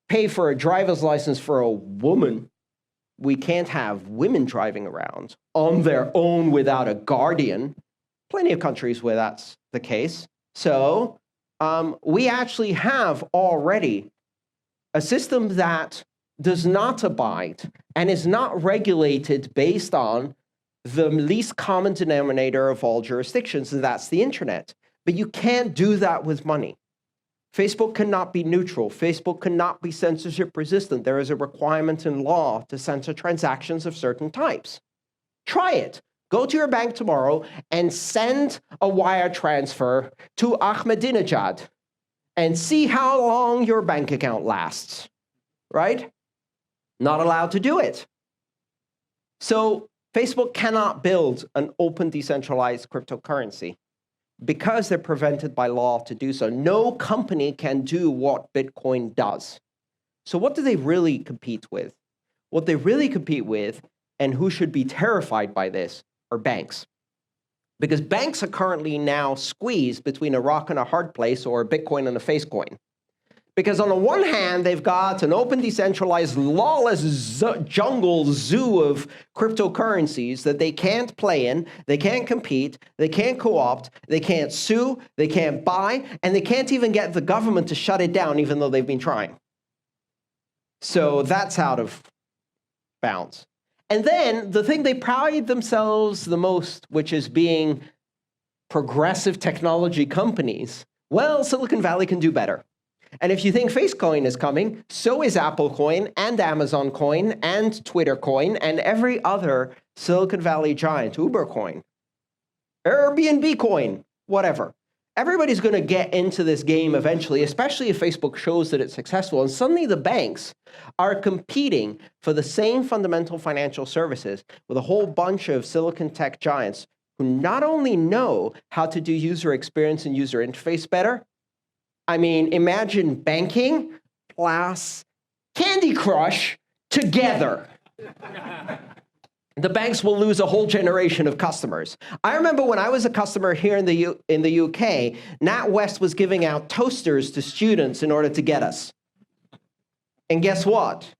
pay for a driver's license for a woman. We can't have women driving around on their own without a guardian. Plenty of countries where that's the case. So we actually have already a system that does not abide and is not regulated based on the least common denominator of all jurisdictions, and that's the internet. But you can't do that with money. Facebook cannot be neutral. Facebook cannot be censorship resistant. There is a requirement in law to censor transactions of certain types. Try it. Go to your bank tomorrow and send a wire transfer to Ahmadinejad and see how long your bank account lasts, right? Not allowed to do it. So Facebook cannot build an open, decentralized cryptocurrency because they're prevented by law to do so. No company can do what Bitcoin does. So what do they really compete with? What they really compete with, and who should be terrified by this, are banks. Because banks are currently now squeezed between a rock and a hard place, or a Bitcoin and a face coin. Because on the one hand, they've got an open, decentralized, lawless jungle zoo of cryptocurrencies that they can't play in, they can't compete, they can't co-opt, they can't sue, they can't buy, and they can't even get the government to shut it down, even though they've been trying. So that's out of bounds. And then the thing they pride themselves the most, which is being progressive technology companies, well, Silicon Valley can do better. And if you think Facecoin is coming, so is Apple Coin and Amazon Coin and Twitter Coin and every other Silicon Valley giant, Uber Coin, Airbnb Coin, whatever. Everybody's going to get into this game eventually, especially if Facebook shows that it's successful. And suddenly the banks are competing for the same fundamental financial services with a whole bunch of Silicon tech giants who not only know how to do user experience and user interface better. I mean, imagine banking plus Candy Crush together. The banks will lose a whole generation of customers. I remember when I was a customer here in the UK, NatWest was giving out toasters to students in order to get us. And guess what?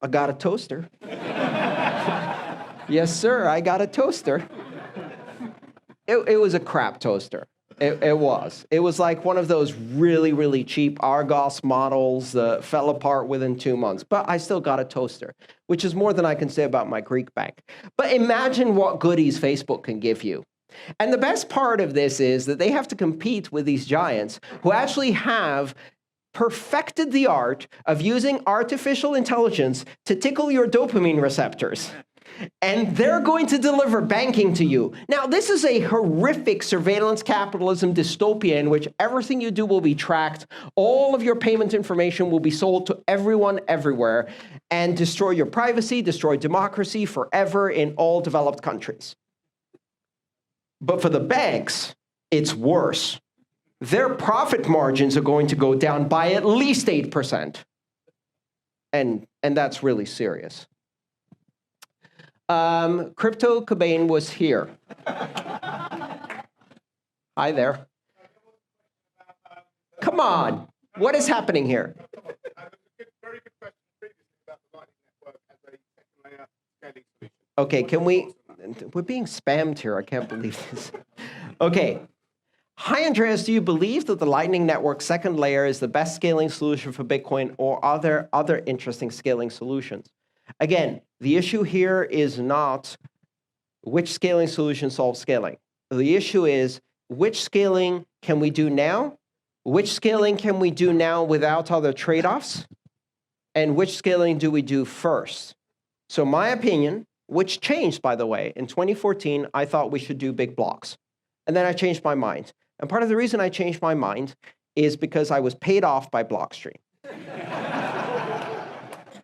I got a toaster. Yes, sir, I got a toaster. It was a crap toaster. It was. It was like one of those really, really cheap Argos models that fell apart within 2 months. But I still got a toaster, which is more than I can say about my Greek bank. But imagine what goodies Facebook can give you. And the best part of this is that they have to compete with these giants who actually have perfected the art of using artificial intelligence to tickle your dopamine receptors. And they're going to deliver banking to you. Now, this is a horrific surveillance capitalism dystopia in which everything you do will be tracked, all of your payment information will be sold to everyone everywhere, and destroy your privacy, destroy democracy forever in all developed countries. But for the banks, it's worse. Their profit margins are going to go down by at least 8%. And that's really serious. Crypto Cobain was here. Hi there. Come on. What is happening here? Very good question previously about the Lightning Network as a second layer scaling solution. Okay, we're being spammed here. I can't believe this. Okay. Hi, Andreas. Do you believe that the Lightning Network second layer is the best scaling solution for Bitcoin, or are there other interesting scaling solutions? Again, the issue here is not which scaling solution solves scaling. The issue is which scaling can we do now, which scaling can we do now without other trade-offs, and which scaling do we do first? So my opinion, which changed, by the way, in 2014, I thought we should do big blocks. And then I changed my mind. And part of the reason I changed my mind is because I was paid off by Blockstream.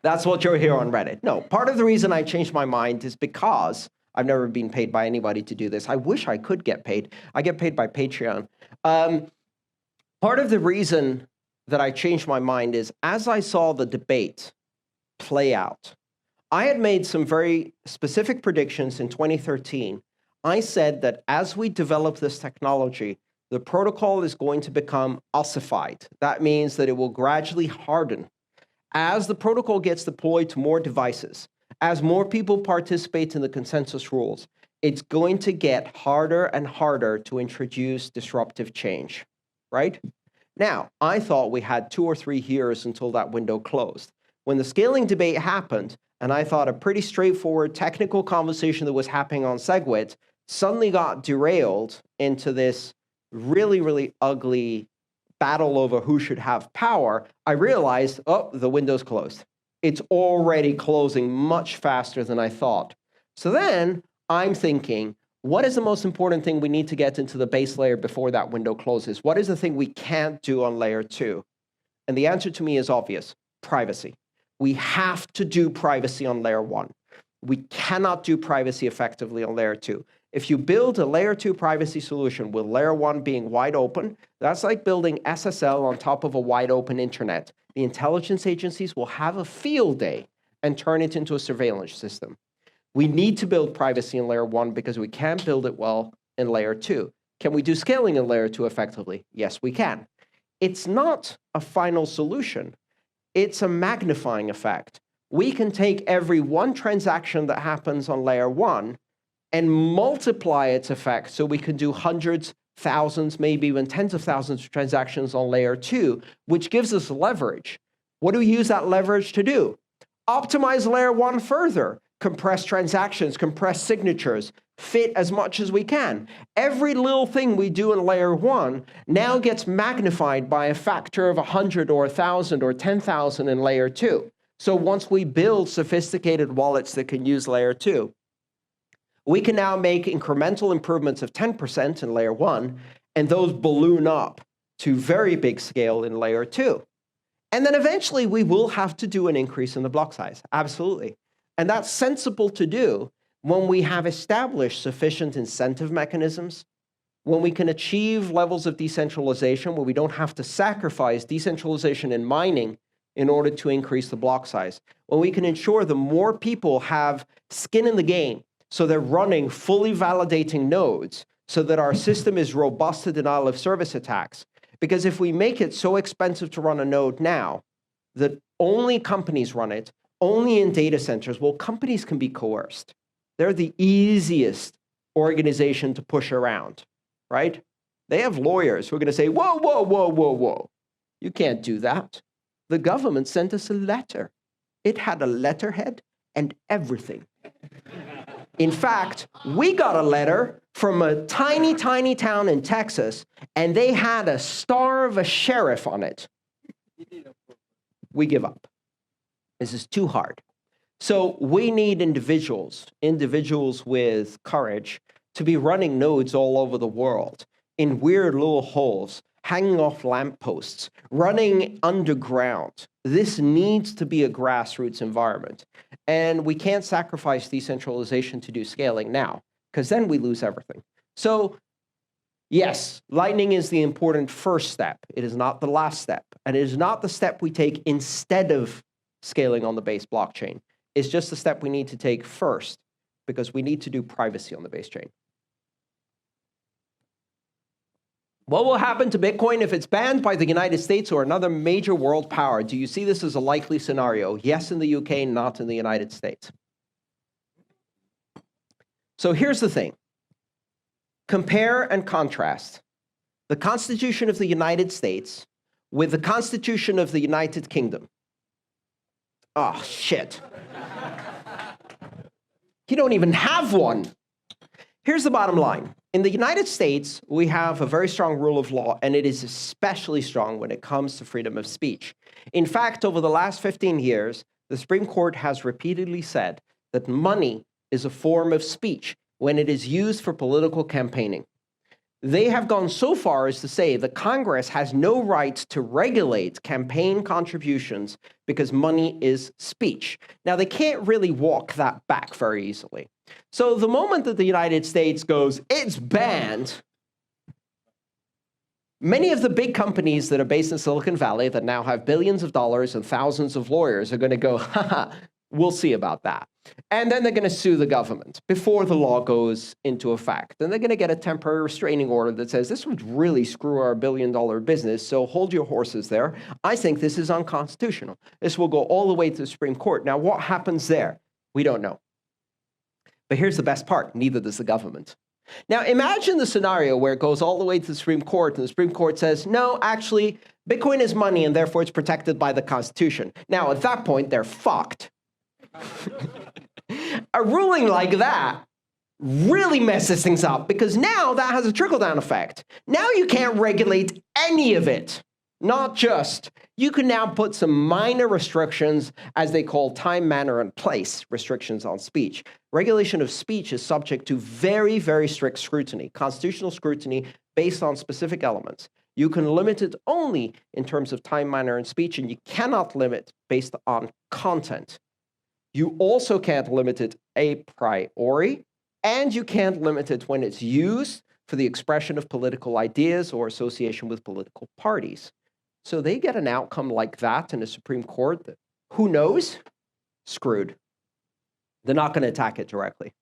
That's what you'll hear on Reddit. No, part of the reason I changed my mind is because I've never been paid by anybody to do this. I wish I could get paid. I get paid by Patreon. Part of the reason that I changed my mind is as I saw the debate play out, I had made some very specific predictions in 2013. I said that as we develop this technology, the protocol is going to become ossified. That means that it will gradually harden. As the protocol gets deployed to more devices, as more people participate in the consensus rules, it's going to get harder and harder to introduce disruptive change, right? Now, I thought we had 2 or 3 years until that window closed. When the scaling debate happened, and I thought a pretty straightforward technical conversation that was happening on SegWit suddenly got derailed into this really, really ugly battle over who should have power, I realized, oh, the window's closed. It's already closing much faster than I thought. So then I'm thinking, what is the most important thing we need to get into the base layer before that window closes? What is the thing we can't do on layer 2? And the answer to me is obvious: privacy. We have to do privacy on layer 1. We cannot do privacy effectively on layer 2. If you build a layer 2 privacy solution with layer 1 being wide open, that's like building SSL on top of a wide open internet. The intelligence agencies will have a field day and turn it into a surveillance system. We need to build privacy in layer 1 because we can't build it well in layer 2. Can we do scaling in layer 2 effectively? Yes, we can. It's not a final solution. It's a magnifying effect. We can take every one transaction that happens on layer 1 and multiply its effect so we can do hundreds, thousands, maybe even tens of thousands of transactions on layer 2, which gives us leverage. What do we use that leverage to do? Optimize layer 1 further. Compress transactions, compress signatures, fit as much as we can. Every little thing we do in layer 1 now gets magnified by a factor of 100 or 1,000 or 10,000 in layer 2. So once we build sophisticated wallets that can use layer 2, we can now make incremental improvements of 10% in layer 1, and those balloon up to very big scale in layer 2. And then eventually we will have to do an increase in the block size, absolutely. And that's sensible to do when we have established sufficient incentive mechanisms, when we can achieve levels of decentralization where we don't have to sacrifice decentralization in mining in order to increase the block size, when we can ensure the more people have skin in the game, so they're running fully validating nodes so that our system is robust to denial of service attacks. Because if we make it so expensive to run a node now that only companies run it, only in data centers, well, companies can be coerced. They're the easiest organization to push around, right? They have lawyers who are going to say, whoa, whoa, whoa, whoa, whoa. You can't do that. The government sent us a letter. It had a letterhead and everything. In fact, we got a letter from a tiny, tiny town in Texas, and they had a star of a sheriff on it. We give up. This is too hard. So we need individuals with courage to be running nodes all over the world in weird little holes, hanging off lampposts, running underground. This needs to be a grassroots environment. And we can't sacrifice decentralization to do scaling now, because then we lose everything. So yes, Lightning is the important first step. It is not the last step. And it is not the step we take instead of scaling on the base blockchain. It's just the step we need to take first, because we need to do privacy on the base chain. What will happen to Bitcoin if it's banned by the United States or another major world power? Do you see this as a likely scenario? Yes, in the UK, not in the United States. So here's the thing. Compare and contrast the Constitution of the United States with the Constitution of the United Kingdom. Oh, shit. You don't even have one. Here's the bottom line. In the United States, we have a very strong rule of law, and it is especially strong when it comes to freedom of speech. In fact, over the last 15 years, the Supreme Court has repeatedly said that money is a form of speech when it is used for political campaigning. They have gone so far as to say that Congress has no right to regulate campaign contributions because money is speech. Now, they can't really walk that back very easily. So the moment that the United States goes, it's banned, many of the big companies that are based in Silicon Valley that now have billions of dollars and thousands of lawyers are going to go, haha, we'll see about that. And then they're going to sue the government before the law goes into effect. And they're going to get a temporary restraining order that says, this would really screw our billion-dollar business, so hold your horses there. I think this is unconstitutional. This will go all the way to the Supreme Court. Now, what happens there? We don't know. But here's the best part. Neither does the government. Now, imagine the scenario where it goes all the way to the Supreme Court, and the Supreme Court says, no, actually, Bitcoin is money, and therefore it's protected by the Constitution. Now, at that point, they're fucked. A ruling like that really messes things up, because now that has a trickle-down effect. Now you can't regulate any of it. Not just, you can now put some minor restrictions, as they call time, manner, and place restrictions on speech. Regulation of speech is subject to very, very strict scrutiny, constitutional scrutiny based on specific elements. You can limit it only in terms of time, manner, and speech, and you cannot limit based on content. You also can't limit it a priori, and you can't limit it when it's used for the expression of political ideas or association with political parties. So they get an outcome like that in the Supreme Court that, who knows? Screwed. They're not going to attack it directly.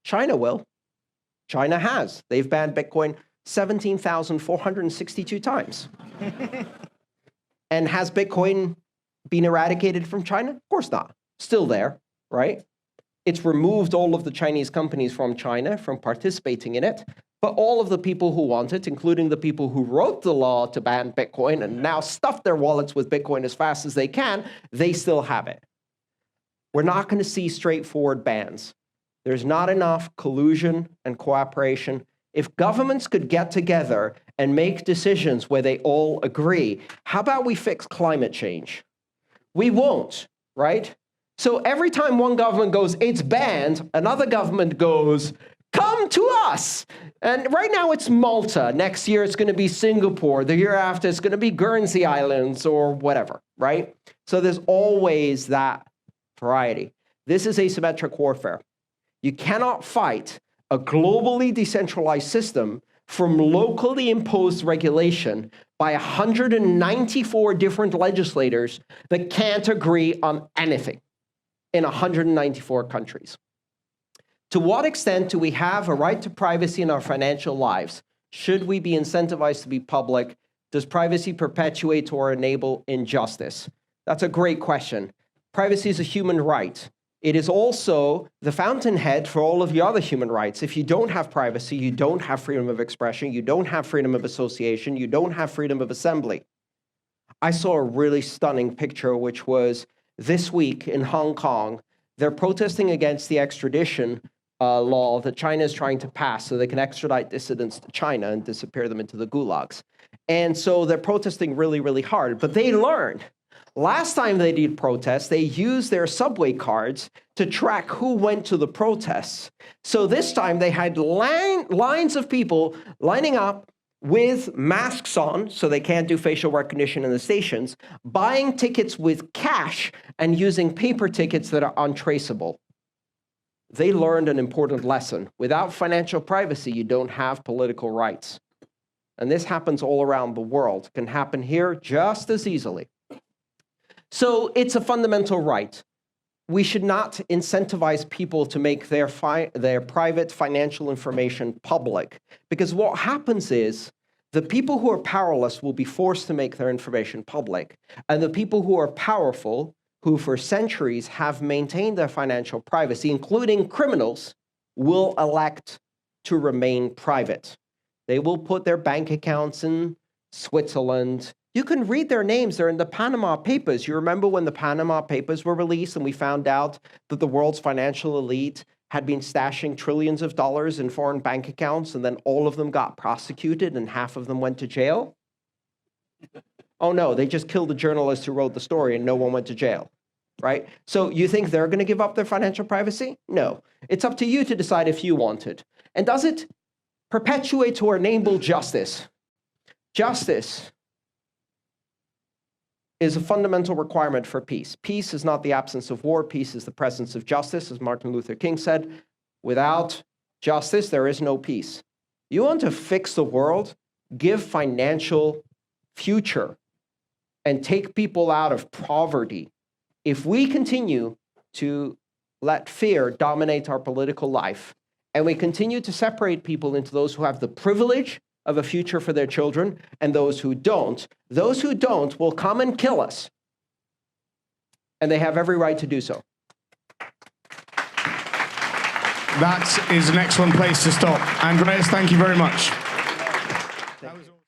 China will. China has. They've banned Bitcoin 17,462 times. And has Bitcoin been eradicated from China? Of course not. Still there, right? It's removed all of the Chinese companies from China from participating in it. But all of the people who want it, including the people who wrote the law to ban Bitcoin and now stuff their wallets with Bitcoin as fast as they can, they still have it. We're not going to see straightforward bans. There's not enough collusion and cooperation. If governments could get together and make decisions where they all agree, how about we fix climate change? We won't, right? So every time one government goes, it's banned, another government goes, come to us. And right now it's Malta. Next year it's going to be Singapore. The year after it's going to be Guernsey Islands or whatever, right? So there's always that variety. This is asymmetric warfare. You cannot fight a globally decentralized system from locally imposed regulation by 194 different legislators that can't agree on anything in 194 countries. To what extent do we have a right to privacy in our financial lives? Should we be incentivized to be public? Does privacy perpetuate or enable injustice? That's a great question. Privacy is a human right. It is also the fountainhead for all of the other human rights. If you don't have privacy, you don't have freedom of expression, you don't have freedom of association, you don't have freedom of assembly. I saw a really stunning picture, which was this week in Hong Kong. They're protesting against the extradition law that China is trying to pass so they can extradite dissidents to China and disappear them into the gulags. And so they're protesting really, really hard. But they learned, last time they did protests, they used their subway cards to track who went to the protests. So this time they had lines of people lining up with masks on, so they can't do facial recognition in the stations, buying tickets with cash and using paper tickets that are untraceable. They learned an important lesson. Without financial privacy, you don't have political rights. And this happens all around the world. It can happen here just as easily. So it's a fundamental right. We should not incentivize people to make their private financial information public, because what happens is the people who are powerless will be forced to make their information public, and the people who are powerful, who for centuries have maintained their financial privacy, including criminals, will elect to remain private. They will put their bank accounts in Switzerland. You can read their names. They're in the Panama Papers. You remember when the Panama Papers were released and we found out that the world's financial elite had been stashing trillions of dollars in foreign bank accounts, and then all of them got prosecuted and half of them went to jail? Oh no, they just killed the journalist who wrote the story and no one went to jail, right? So you think they're going to give up their financial privacy? No. It's up to you to decide if you want it. And does it perpetuate or enable justice? Justice is a fundamental requirement for peace. Peace is not the absence of war. Peace is the presence of justice, as Martin Luther King said. Without justice, there is no peace. You want to fix the world? Give financial future and take people out of poverty. If we continue to let fear dominate our political life, and we continue to separate people into those who have the privilege of a future for their children and those who don't will come and kill us. And they have every right to do so. That is an excellent place to stop. Andreas, thank you very much. Thank you.